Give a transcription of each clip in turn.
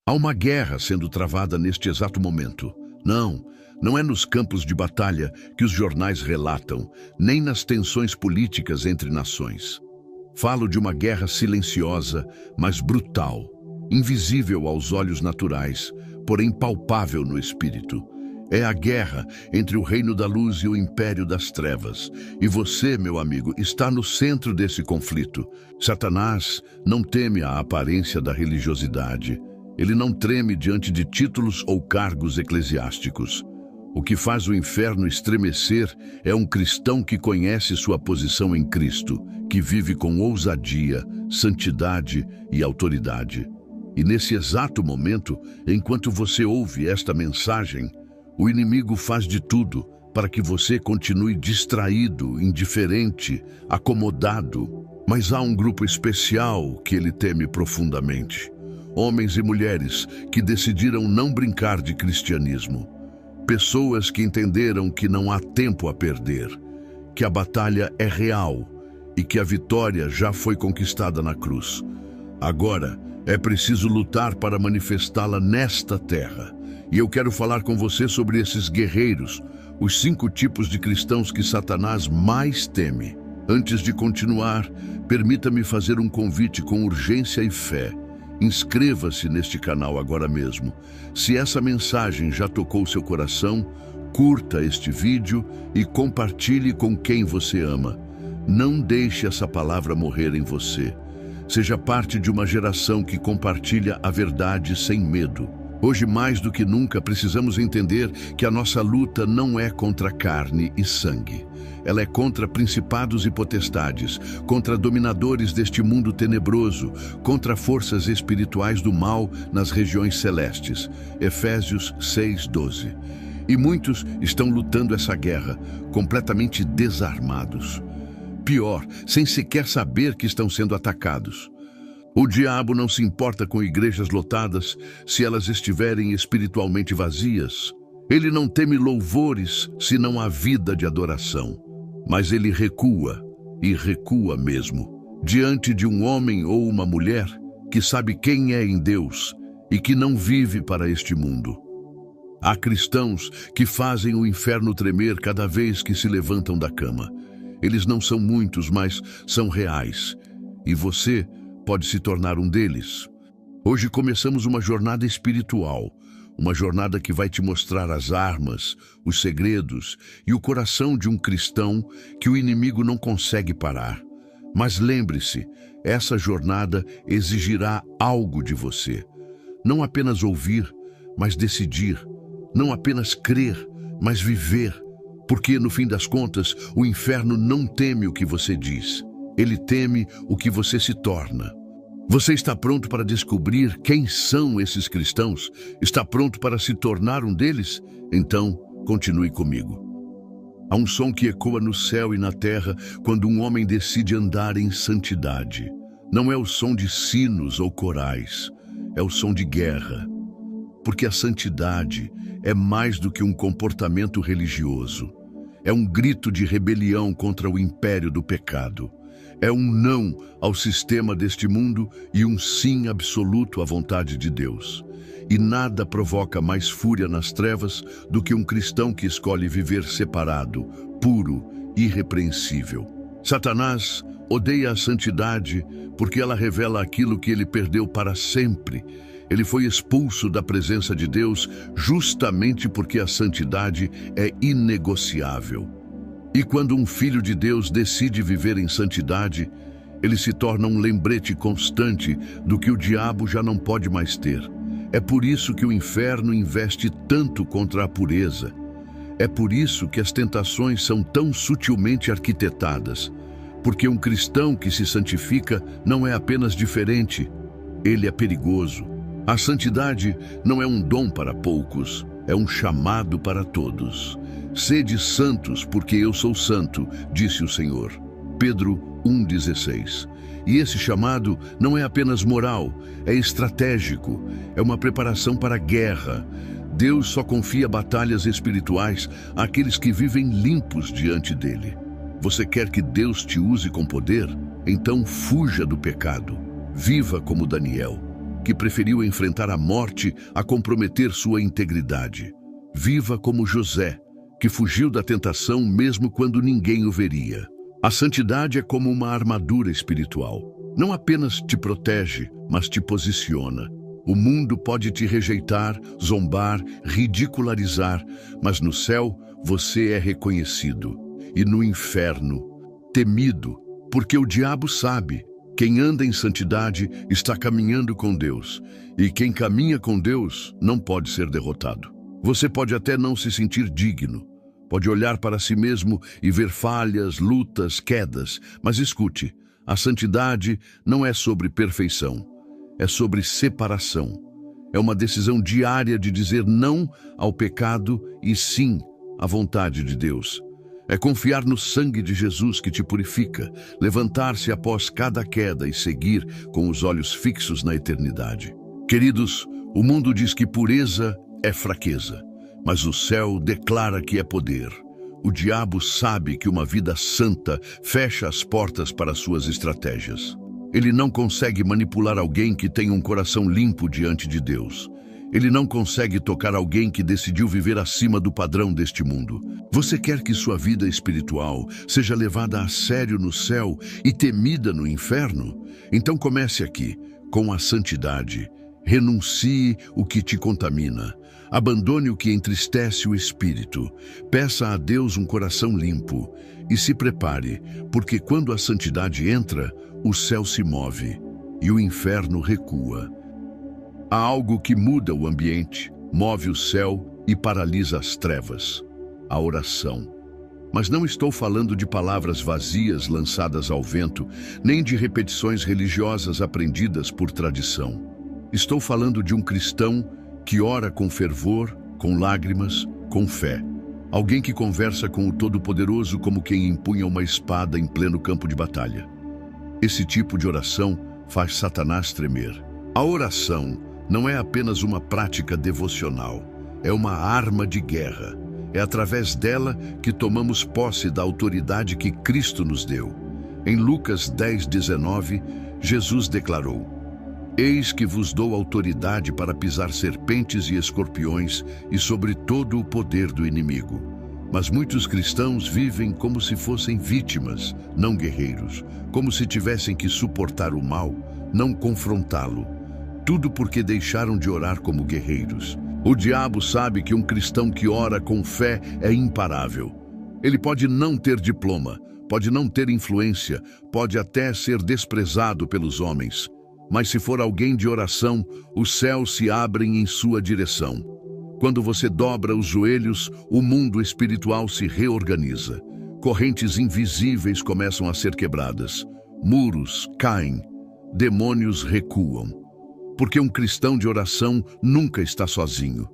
Há uma guerra sendo travada neste exato momento. Não é nos campos de batalha que os jornais relatam, nem nas tensões políticas entre nações. Falo de uma guerra silenciosa, mas brutal, invisível aos olhos naturais, porém palpável no espírito. É a guerra entre o reino da luz e o império das trevas. E você, meu amigo, está no centro desse conflito. Satanás não teme a aparência da religiosidade. Ele não treme diante de títulos ou cargos eclesiásticos. O que faz o inferno estremecer é um cristão que conhece sua posição em Cristo, que vive com ousadia, santidade e autoridade. E nesse exato momento, enquanto você ouve esta mensagem, o inimigo faz de tudo para que você continue distraído, indiferente, acomodado. Mas há um grupo especial que ele teme profundamente. Homens e mulheres que decidiram não brincar de cristianismo. Pessoas que entenderam que não há tempo a perder, que a batalha é real e que a vitória já foi conquistada na cruz. Agora é preciso lutar para manifestá-la nesta terra. E eu quero falar com você sobre esses guerreiros, os 5 tipos de cristãos que Satanás mais teme. Antes de continuar, permita-me fazer um convite com urgência e fé. Inscreva-se neste canal agora mesmo. Se essa mensagem já tocou seu coração, curta este vídeo e compartilhe com quem você ama. Não deixe essa palavra morrer em você. Seja parte de uma geração que compartilha a verdade sem medo. Hoje, mais do que nunca, precisamos entender que a nossa luta não é contra carne e sangue. Ela é contra principados e potestades, contra dominadores deste mundo tenebroso, contra forças espirituais do mal nas regiões celestes. Efésios 6:12. E muitos estão lutando essa guerra, completamente desarmados. Pior, sem sequer saber que estão sendo atacados. O diabo não se importa com igrejas lotadas se elas estiverem espiritualmente vazias. Ele não teme louvores se não há vida de adoração. Mas ele recua, e recua mesmo, diante de um homem ou uma mulher que sabe quem é em Deus e que não vive para este mundo. Há cristãos que fazem o inferno tremer cada vez que se levantam da cama. Eles não são muitos, mas são reais. E você pode se tornar um deles. Hoje começamos uma jornada espiritual, uma jornada que vai te mostrar as armas, os segredos e o coração de um cristão que o inimigo não consegue parar. Mas lembre-se, essa jornada exigirá algo de você. Não apenas ouvir, mas decidir. Não apenas crer, mas viver. Porque, no fim das contas, o inferno não teme o que você diz. Ele teme o que você se torna. Você está pronto para descobrir quem são esses cristãos? Está pronto para se tornar um deles? Então, continue comigo. Há um som que ecoa no céu e na terra quando um homem decide andar em santidade. Não é o som de sinos ou corais, é o som de guerra. Porque a santidade é mais do que um comportamento religioso. É um grito de rebelião contra o império do pecado. É um não ao sistema deste mundo e um sim absoluto à vontade de Deus. E nada provoca mais fúria nas trevas do que um cristão que escolhe viver separado, puro, irrepreensível. Satanás odeia a santidade porque ela revela aquilo que ele perdeu para sempre. Ele foi expulso da presença de Deus justamente porque a santidade é inegociável. E quando um filho de Deus decide viver em santidade, ele se torna um lembrete constante do que o diabo já não pode mais ter. É por isso que o inferno investe tanto contra a pureza. É por isso que as tentações são tão sutilmente arquitetadas. Porque um cristão que se santifica não é apenas diferente, ele é perigoso. A santidade não é um dom para poucos, é um chamado para todos. Sede santos, porque eu sou santo, disse o Senhor. Pedro 1,16. E esse chamado não é apenas moral, é estratégico, é uma preparação para a guerra. Deus só confia batalhas espirituais àqueles que vivem limpos diante dele. Você quer que Deus te use com poder? Então fuja do pecado. Viva como Daniel. que preferiu enfrentar a morte a comprometer sua integridade. Viva como José, que fugiu da tentação mesmo quando ninguém o veria. A santidade é como uma armadura espiritual. Não apenas te protege, mas te posiciona. O mundo pode te rejeitar, zombar, ridicularizar, mas no céu você é reconhecido. E no inferno, temido, porque o diabo sabe: quem anda em santidade está caminhando com Deus, e quem caminha com Deus não pode ser derrotado. Você pode até não se sentir digno, pode olhar para si mesmo e ver falhas, lutas, quedas, mas escute, a santidade não é sobre perfeição, é sobre separação. É uma decisão diária de dizer não ao pecado e sim à vontade de Deus. É confiar no sangue de Jesus que te purifica, levantar-se após cada queda e seguir com os olhos fixos na eternidade. Queridos, o mundo diz que pureza é fraqueza, mas o céu declara que é poder. O diabo sabe que uma vida santa fecha as portas para suas estratégias. Ele não consegue manipular alguém que tem um coração limpo diante de Deus. Ele não consegue tocar alguém que decidiu viver acima do padrão deste mundo. Você quer que sua vida espiritual seja levada a sério no céu e temida no inferno? Então comece aqui, com a santidade. Renuncie o que te contamina. Abandone o que entristece o espírito. Peça a Deus um coração limpo. E se prepare, porque quando a santidade entra, o céu se move e o inferno recua. Há algo que muda o ambiente, move o céu e paralisa as trevas: a oração. Mas não estou falando de palavras vazias lançadas ao vento, nem de repetições religiosas aprendidas por tradição. Estou falando de um cristão que ora com fervor, com lágrimas, com fé. Alguém que conversa com o Todo-Poderoso como quem empunha uma espada em pleno campo de batalha. Esse tipo de oração faz Satanás tremer. A oração não é apenas uma prática devocional, é uma arma de guerra. É através dela que tomamos posse da autoridade que Cristo nos deu. Em Lucas 10:19, Jesus declarou: Eis que vos dou autoridade para pisar serpentes e escorpiões e sobre todo o poder do inimigo. Mas muitos cristãos vivem como se fossem vítimas, não guerreiros, como se tivessem que suportar o mal, não confrontá-lo. Tudo porque deixaram de orar como guerreiros. O diabo sabe que um cristão que ora com fé é imparável. Ele pode não ter diploma, pode não ter influência, pode até ser desprezado pelos homens. Mas se for alguém de oração, os céus se abrem em sua direção. Quando você dobra os joelhos, o mundo espiritual se reorganiza. Correntes invisíveis começam a ser quebradas. Muros caem. Demônios recuam. Porque um cristão de oração nunca está sozinho.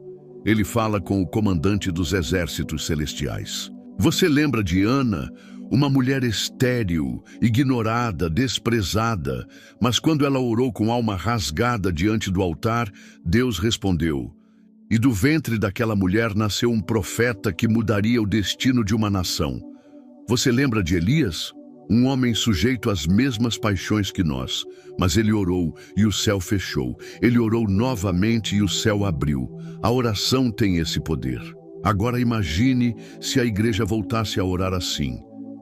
Ele fala com o comandante dos exércitos celestiais. Você lembra de Ana? Uma mulher estéril, ignorada, desprezada, mas quando ela orou com alma rasgada diante do altar, Deus respondeu. E do ventre daquela mulher nasceu um profeta que mudaria o destino de uma nação. Você lembra de Elias? Um homem sujeito às mesmas paixões que nós, mas ele orou e o céu fechou. Ele orou novamente e o céu abriu. A oração tem esse poder. Agora imagine se a igreja voltasse a orar assim.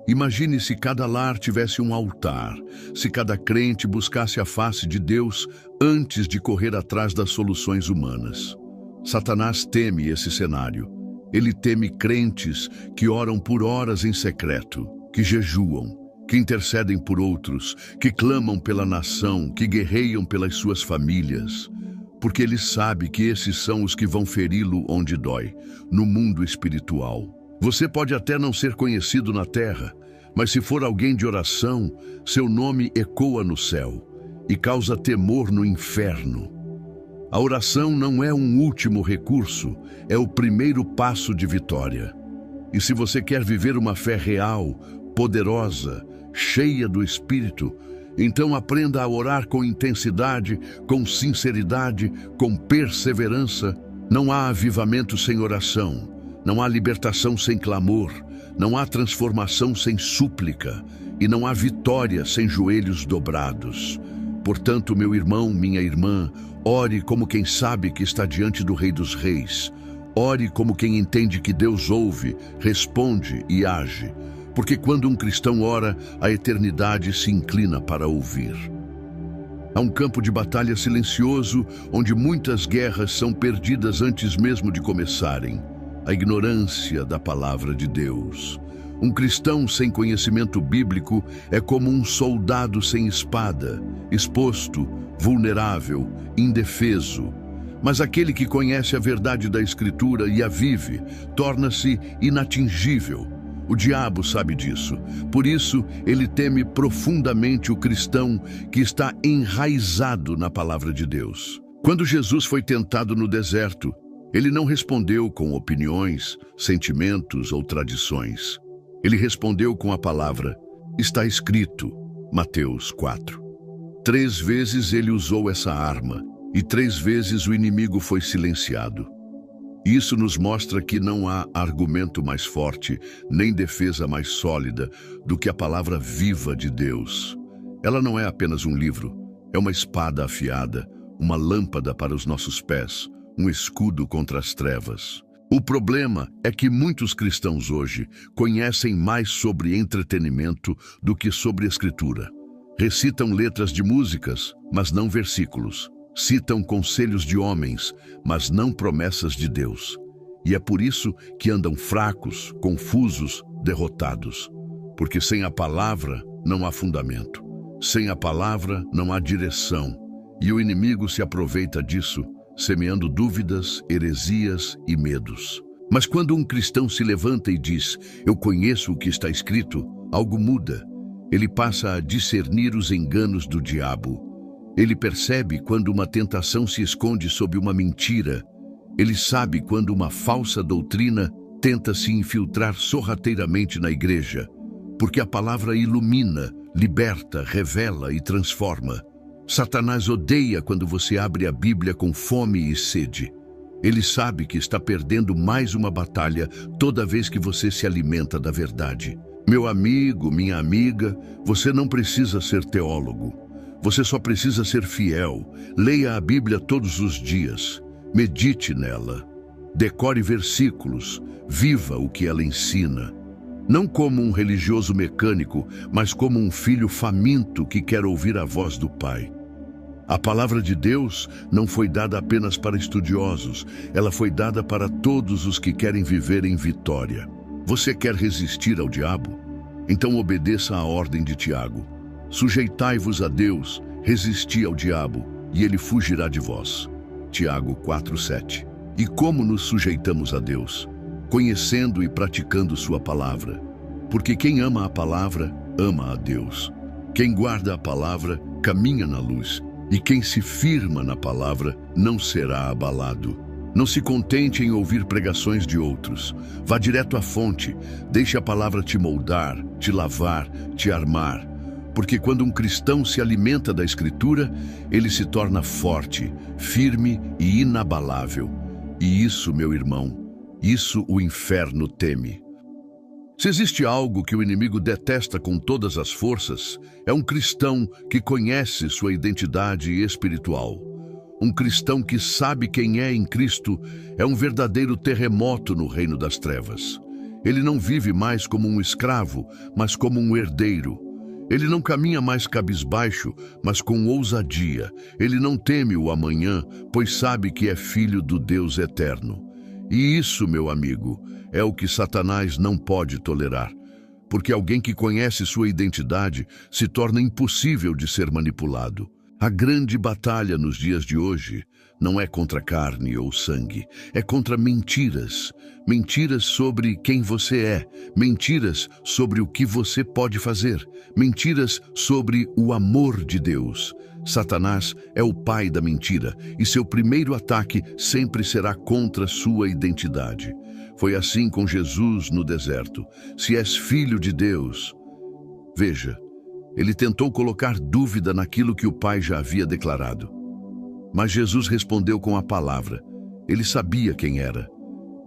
Imagine se cada lar tivesse um altar, se cada crente buscasse a face de Deus antes de correr atrás das soluções humanas. Satanás teme esse cenário. Ele teme crentes que oram por horas em secreto, que jejuam, que intercedem por outros, que clamam pela nação, que guerreiam pelas suas famílias. Porque ele sabe que esses são os que vão feri-lo onde dói, no mundo espiritual. Você pode até não ser conhecido na terra, mas se for alguém de oração, seu nome ecoa no céu e causa temor no inferno. A oração não é um último recurso, é o primeiro passo de vitória. E se você quer viver uma fé real, poderosa, cheia do Espírito, então aprenda a orar com intensidade, com sinceridade, com perseverança. Não há avivamento sem oração. Não há libertação sem clamor, não há transformação sem súplica, e não há vitória sem joelhos dobrados. Portanto, meu irmão, minha irmã, ore como quem sabe que está diante do Rei dos Reis. Ore como quem entende que Deus ouve, responde e age. Porque quando um cristão ora, a eternidade se inclina para ouvir. Há um campo de batalha silencioso, onde muitas guerras são perdidas antes mesmo de começarem. A ignorância da palavra de Deus. Um cristão sem conhecimento bíblico é como um soldado sem espada, exposto, vulnerável, indefeso. Mas aquele que conhece a verdade da Escritura e a vive, torna-se inatingível. O diabo sabe disso. Por isso, ele teme profundamente o cristão que está enraizado na palavra de Deus. Quando Jesus foi tentado no deserto, ele não respondeu com opiniões, sentimentos ou tradições. Ele respondeu com a palavra, está escrito, Mateus 4. 3 vezes ele usou essa arma, e 3 vezes o inimigo foi silenciado. Isso nos mostra que não há argumento mais forte, nem defesa mais sólida do que a palavra viva de Deus. Ela não é apenas um livro, é uma espada afiada, uma lâmpada para os nossos pés, um escudo contra as trevas. O problema é que muitos cristãos hoje conhecem mais sobre entretenimento do que sobre Escritura. Recitam letras de músicas, mas não versículos. Citam conselhos de homens, mas não promessas de Deus. E é por isso que andam fracos, confusos, derrotados. Porque sem a palavra não há fundamento. Sem a palavra não há direção. E o inimigo se aproveita disso, semeando dúvidas, heresias e medos. Mas quando um cristão se levanta e diz, eu conheço o que está escrito, algo muda. Ele passa a discernir os enganos do diabo. Ele percebe quando uma tentação se esconde sob uma mentira. Ele sabe quando uma falsa doutrina tenta se infiltrar sorrateiramente na igreja. Porque a palavra ilumina, liberta, revela e transforma. Satanás odeia quando você abre a Bíblia com fome e sede. Ele sabe que está perdendo mais uma batalha toda vez que você se alimenta da verdade. Meu amigo, minha amiga, você não precisa ser teólogo. Você só precisa ser fiel. Leia a Bíblia todos os dias. Medite nela. Decore versículos. Viva o que ela ensina. Não como um religioso mecânico, mas como um filho faminto que quer ouvir a voz do Pai. A palavra de Deus não foi dada apenas para estudiosos. Ela foi dada para todos os que querem viver em vitória. Você quer resistir ao diabo? Então obedeça à ordem de Tiago. Sujeitai-vos a Deus, resisti ao diabo, e ele fugirá de vós. Tiago 4:7. E como nos sujeitamos a Deus? Conhecendo e praticando sua palavra. Porque quem ama a palavra, ama a Deus. Quem guarda a palavra, caminha na luz. E quem se firma na palavra, não será abalado. Não se contente em ouvir pregações de outros. Vá direto à fonte. Deixe a palavra te moldar, te lavar, te armar. Porque quando um cristão se alimenta da Escritura, ele se torna forte, firme e inabalável. E isso, meu irmão, isso o inferno teme. Se existe algo que o inimigo detesta com todas as forças, é um cristão que conhece sua identidade espiritual. Um cristão que sabe quem é em Cristo é um verdadeiro terremoto no reino das trevas. Ele não vive mais como um escravo, mas como um herdeiro. Ele não caminha mais cabisbaixo, mas com ousadia. Ele não teme o amanhã, pois sabe que é filho do Deus eterno. E isso, meu amigo, é o que Satanás não pode tolerar. Porque alguém que conhece sua identidade se torna impossível de ser manipulado. A grande batalha nos dias de hoje não é contra carne ou sangue, é contra mentiras. Mentiras sobre quem você é, mentiras sobre o que você pode fazer, mentiras sobre o amor de Deus. Satanás é o pai da mentira e seu primeiro ataque sempre será contra sua identidade. Foi assim com Jesus no deserto. Se és filho de Deus, veja, ele tentou colocar dúvida naquilo que o Pai já havia declarado. Mas Jesus respondeu com a palavra. Ele sabia quem era.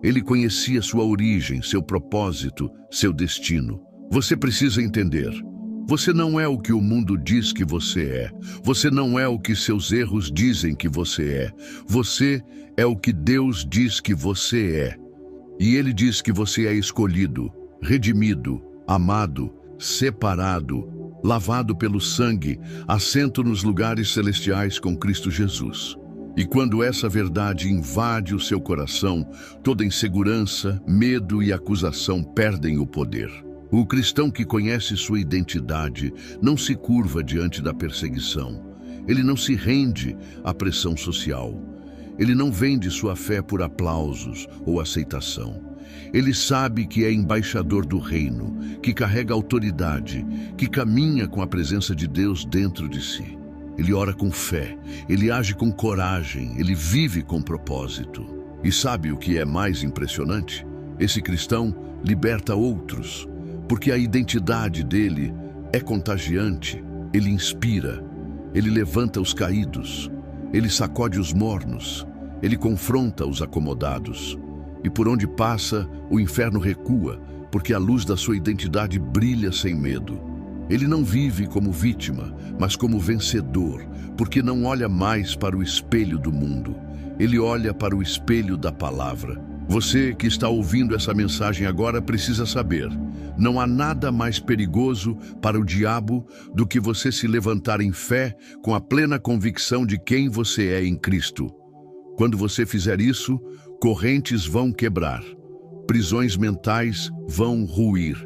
Ele conhecia sua origem, seu propósito, seu destino. Você precisa entender. Você não é o que o mundo diz que você é. Você não é o que seus erros dizem que você é. Você é o que Deus diz que você é. E Ele diz que você é escolhido, redimido, amado, separado, lavado pelo sangue, assento nos lugares celestiais com Cristo Jesus. E quando essa verdade invade o seu coração, toda insegurança, medo e acusação perdem o poder. O cristão que conhece sua identidade não se curva diante da perseguição. Ele não se rende à pressão social. Ele não vende sua fé por aplausos ou aceitação. Ele sabe que é embaixador do reino, que carrega autoridade, que caminha com a presença de Deus dentro de si. Ele ora com fé, ele age com coragem, ele vive com propósito. E sabe o que é mais impressionante? Esse cristão liberta outros, porque a identidade dele é contagiante, ele inspira, ele levanta os caídos, ele sacode os mornos, ele confronta os acomodados. E por onde passa, o inferno recua, porque a luz da sua identidade brilha sem medo. Ele não vive como vítima, mas como vencedor, porque não olha mais para o espelho do mundo. Ele olha para o espelho da palavra. Você que está ouvindo essa mensagem agora precisa saber: não há nada mais perigoso para o diabo do que você se levantar em fé com a plena convicção de quem você é em Cristo. Quando você fizer isso, correntes vão quebrar, prisões mentais vão ruir,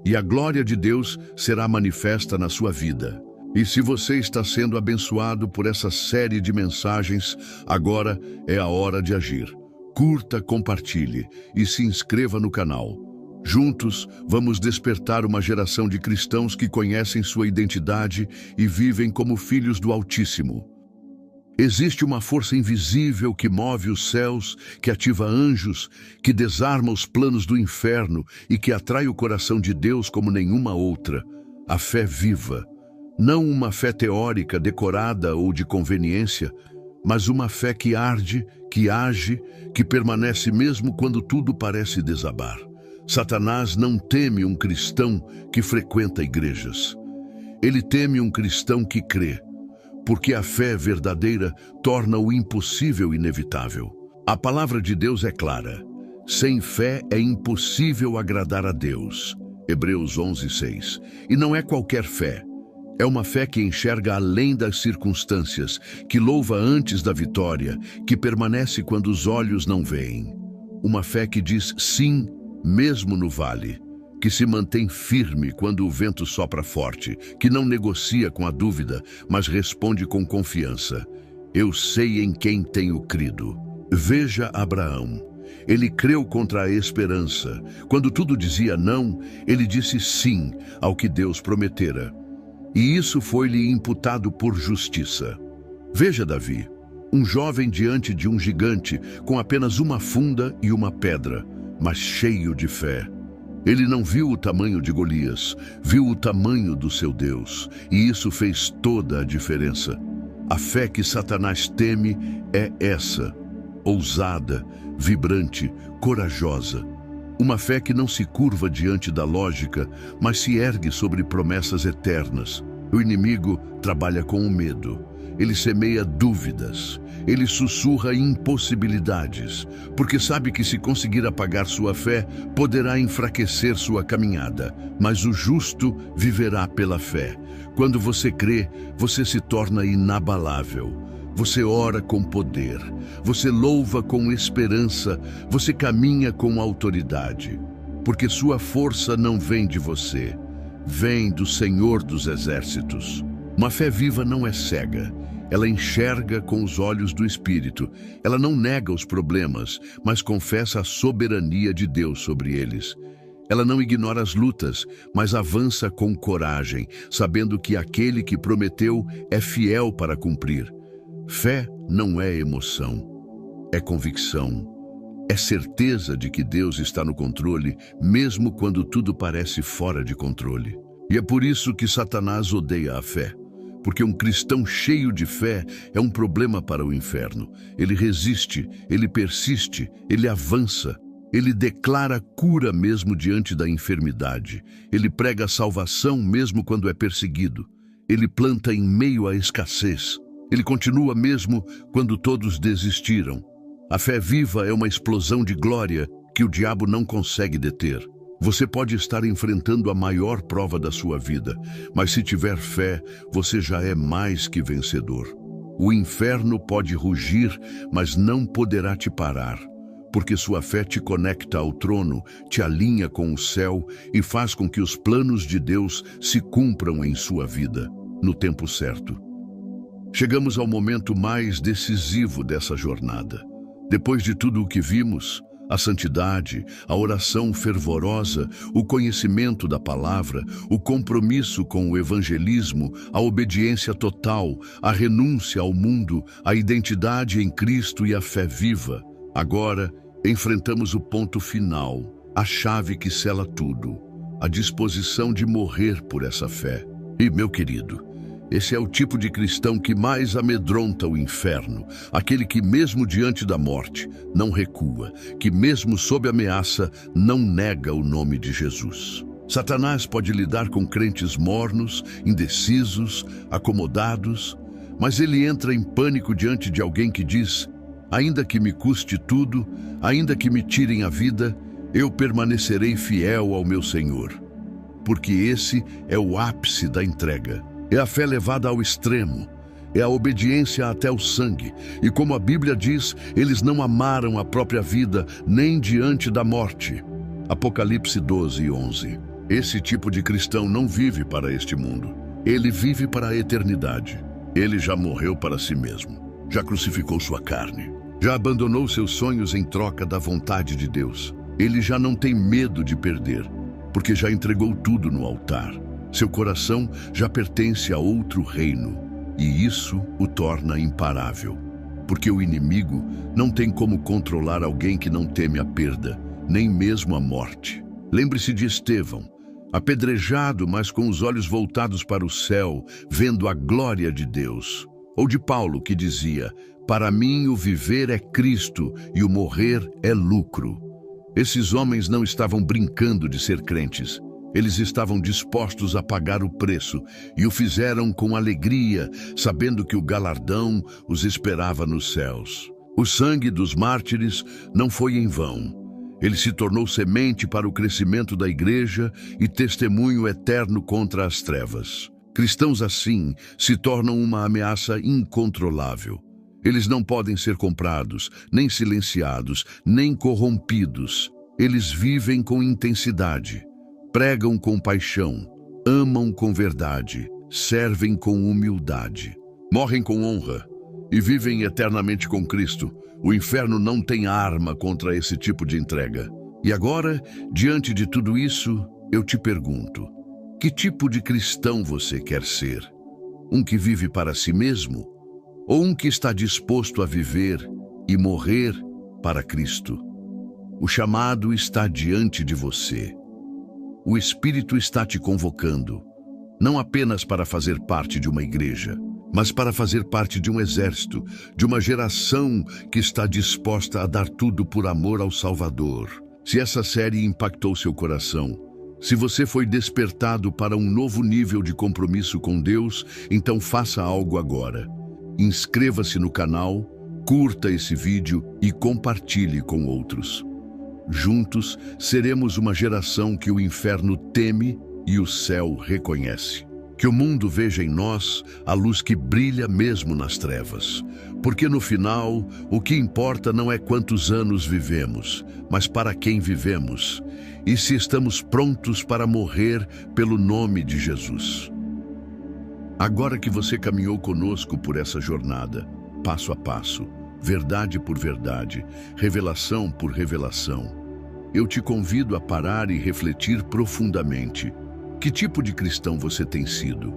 e a glória de Deus será manifesta na sua vida. E se você está sendo abençoado por essa série de mensagens, agora é a hora de agir. Curta, compartilhe e se inscreva no canal. Juntos, vamos despertar uma geração de cristãos que conhecem sua identidade e vivem como filhos do Altíssimo. Existe uma força invisível que move os céus, que ativa anjos, que desarma os planos do inferno e que atrai o coração de Deus como nenhuma outra. A fé viva. Não uma fé teórica, decorada ou de conveniência, mas uma fé que arde, que age, que permanece mesmo quando tudo parece desabar. Satanás não teme um cristão que frequenta igrejas. Ele teme um cristão que crê, porque a fé verdadeira torna o impossível inevitável. A palavra de Deus é clara: sem fé é impossível agradar a Deus. Hebreus 11:6. E não é qualquer fé. É uma fé que enxerga além das circunstâncias, que louva antes da vitória, que permanece quando os olhos não veem. Uma fé que diz sim, mesmo no vale, que se mantém firme quando o vento sopra forte, que não negocia com a dúvida, mas responde com confiança: eu sei em quem tenho crido. Veja Abraão. Ele creu contra a esperança. Quando tudo dizia não, ele disse sim ao que Deus prometera. E isso foi-lhe imputado por justiça. Veja Davi, um jovem diante de um gigante com apenas uma funda e uma pedra, mas cheio de fé. Ele não viu o tamanho de Golias, viu o tamanho do seu Deus, e isso fez toda a diferença. A fé que Satanás teme é essa, ousada, vibrante, corajosa. Uma fé que não se curva diante da lógica, mas se ergue sobre promessas eternas. O inimigo trabalha com o medo. Ele semeia dúvidas. Ele sussurra impossibilidades, porque sabe que se conseguir apagar sua fé, poderá enfraquecer sua caminhada. Mas o justo viverá pela fé. Quando você crê, você se torna inabalável. Você ora com poder, você louva com esperança, você caminha com autoridade, porque sua força não vem de você, vem do Senhor dos Exércitos. Uma fé viva não é cega, ela enxerga com os olhos do Espírito, ela não nega os problemas, mas confessa a soberania de Deus sobre eles. Ela não ignora as lutas, mas avança com coragem, sabendo que aquele que prometeu é fiel para cumprir. Fé não é emoção, é convicção, é certeza de que Deus está no controle, mesmo quando tudo parece fora de controle. E é por isso que Satanás odeia a fé, porque um cristão cheio de fé é um problema para o inferno. Ele resiste, ele persiste, ele avança. Ele declara cura mesmo diante da enfermidade. Ele prega salvação mesmo quando é perseguido. Ele planta em meio à escassez. Ele continua mesmo quando todos desistiram. A fé viva é uma explosão de glória que o diabo não consegue deter. Você pode estar enfrentando a maior prova da sua vida, mas se tiver fé, você já é mais que vencedor. O inferno pode rugir, mas não poderá te parar, porque sua fé te conecta ao trono, te alinha com o céu e faz com que os planos de Deus se cumpram em sua vida, no tempo certo. Chegamos ao momento mais decisivo dessa jornada. Depois de tudo o que vimos, a santidade, a oração fervorosa, o conhecimento da palavra, o compromisso com o evangelismo, a obediência total, a renúncia ao mundo, a identidade em Cristo e a fé viva. Agora, enfrentamos o ponto final, a chave que sela tudo, a disposição de morrer por essa fé. E, meu querido, esse é o tipo de cristão que mais amedronta o inferno, aquele que mesmo diante da morte não recua, que mesmo sob ameaça não nega o nome de Jesus. Satanás pode lidar com crentes mornos, indecisos, acomodados, mas ele entra em pânico diante de alguém que diz: ainda que me custe tudo, ainda que me tirem a vida, eu permanecerei fiel ao meu Senhor. Porque esse é o ápice da entrega. É a fé levada ao extremo, é a obediência até o sangue. E como a Bíblia diz, eles não amaram a própria vida nem diante da morte. Apocalipse 12:11. Esse tipo de cristão não vive para este mundo. Ele vive para a eternidade. Ele já morreu para si mesmo. Já crucificou sua carne. Já abandonou seus sonhos em troca da vontade de Deus. Ele já não tem medo de perder, porque já entregou tudo no altar. Seu coração já pertence a outro reino, e isso o torna imparável. Porque o inimigo não tem como controlar alguém que não teme a perda, nem mesmo a morte. Lembre-se de Estevão, apedrejado, mas com os olhos voltados para o céu, vendo a glória de Deus. Ou de Paulo, que dizia: para mim o viver é Cristo e o morrer é lucro. Esses homens não estavam brincando de ser crentes. Eles estavam dispostos a pagar o preço e o fizeram com alegria, sabendo que o galardão os esperava nos céus. O sangue dos mártires não foi em vão. Ele se tornou semente para o crescimento da igreja e testemunho eterno contra as trevas. Cristãos assim se tornam uma ameaça incontrolável. Eles não podem ser comprados, nem silenciados, nem corrompidos. Eles vivem com intensidade. Pregam com paixão, amam com verdade, servem com humildade, morrem com honra e vivem eternamente com Cristo. O inferno não tem arma contra esse tipo de entrega. E agora, diante de tudo isso, eu te pergunto: que tipo de cristão você quer ser? Um que vive para si mesmo? Ou um que está disposto a viver e morrer para Cristo? O chamado está diante de você. O Espírito está te convocando, não apenas para fazer parte de uma igreja, mas para fazer parte de um exército, de uma geração que está disposta a dar tudo por amor ao Salvador. Se essa série impactou seu coração, se você foi despertado para um novo nível de compromisso com Deus, então faça algo agora. Inscreva-se no canal, curta esse vídeo e compartilhe com outros. Juntos, seremos uma geração que o inferno teme e o céu reconhece. Que o mundo veja em nós a luz que brilha mesmo nas trevas. Porque no final, o que importa não é quantos anos vivemos, mas para quem vivemos. E se estamos prontos para morrer pelo nome de Jesus. Agora que você caminhou conosco por essa jornada, passo a passo, verdade por verdade, revelação por revelação, eu te convido a parar e refletir profundamente. Que tipo de cristão você tem sido?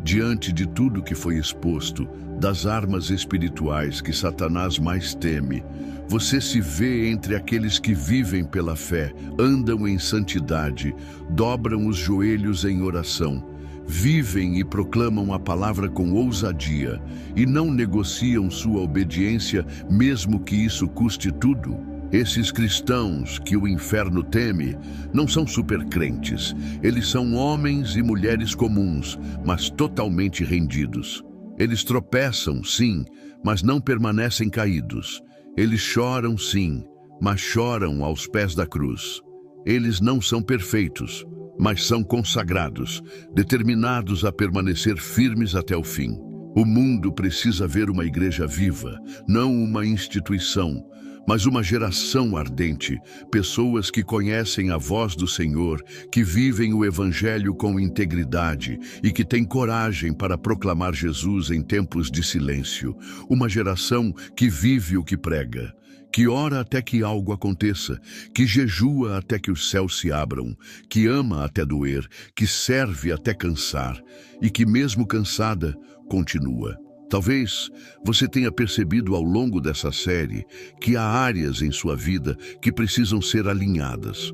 Diante de tudo que foi exposto, das armas espirituais que Satanás mais teme, você se vê entre aqueles que vivem pela fé, andam em santidade, dobram os joelhos em oração, vivem e proclamam a palavra com ousadia e não negociam sua obediência, mesmo que isso custe tudo? Esses cristãos que o inferno teme não são supercrentes. Eles são homens e mulheres comuns, mas totalmente rendidos. Eles tropeçam, sim, mas não permanecem caídos. Eles choram, sim, mas choram aos pés da cruz. Eles não são perfeitos, mas são consagrados, determinados a permanecer firmes até o fim. O mundo precisa ver uma igreja viva, não uma instituição, mas uma geração ardente, pessoas que conhecem a voz do Senhor, que vivem o Evangelho com integridade e que têm coragem para proclamar Jesus em tempos de silêncio. Uma geração que vive o que prega, que ora até que algo aconteça, que jejua até que os céus se abram, que ama até doer, que serve até cansar e que, mesmo cansada, continua. Talvez você tenha percebido ao longo dessa série que há áreas em sua vida que precisam ser alinhadas.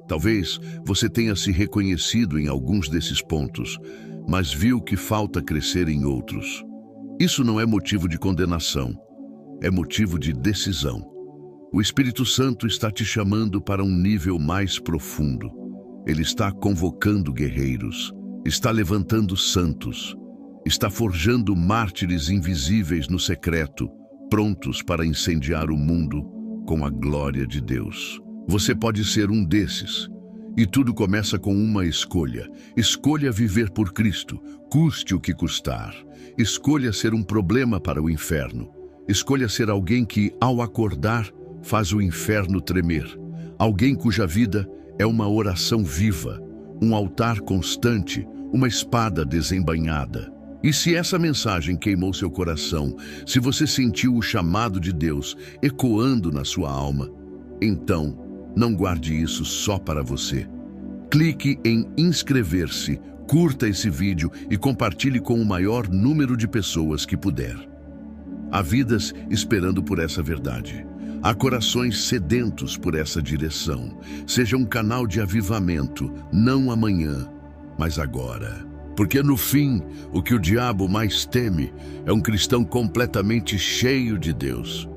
Talvez você tenha se reconhecido em alguns desses pontos, mas viu que falta crescer em outros. Isso não é motivo de condenação, é motivo de decisão. O Espírito Santo está te chamando para um nível mais profundo. Ele está convocando guerreiros, está levantando santos, está forjando mártires invisíveis no secreto, prontos para incendiar o mundo com a glória de Deus. Você pode ser um desses. E tudo começa com uma escolha. Escolha viver por Cristo, custe o que custar. Escolha ser um problema para o inferno. Escolha ser alguém que, ao acordar, faz o inferno tremer. Alguém cuja vida é uma oração viva, um altar constante, uma espada desembainhada. E se essa mensagem queimou seu coração, se você sentiu o chamado de Deus ecoando na sua alma, então não guarde isso só para você. Clique em inscrever-se, curta esse vídeo e compartilhe com o maior número de pessoas que puder. Há vidas esperando por essa verdade. Há corações sedentos por essa direção. Seja um canal de avivamento, não amanhã, mas agora. Porque no fim, o que o diabo mais teme é um cristão completamente cheio de Deus.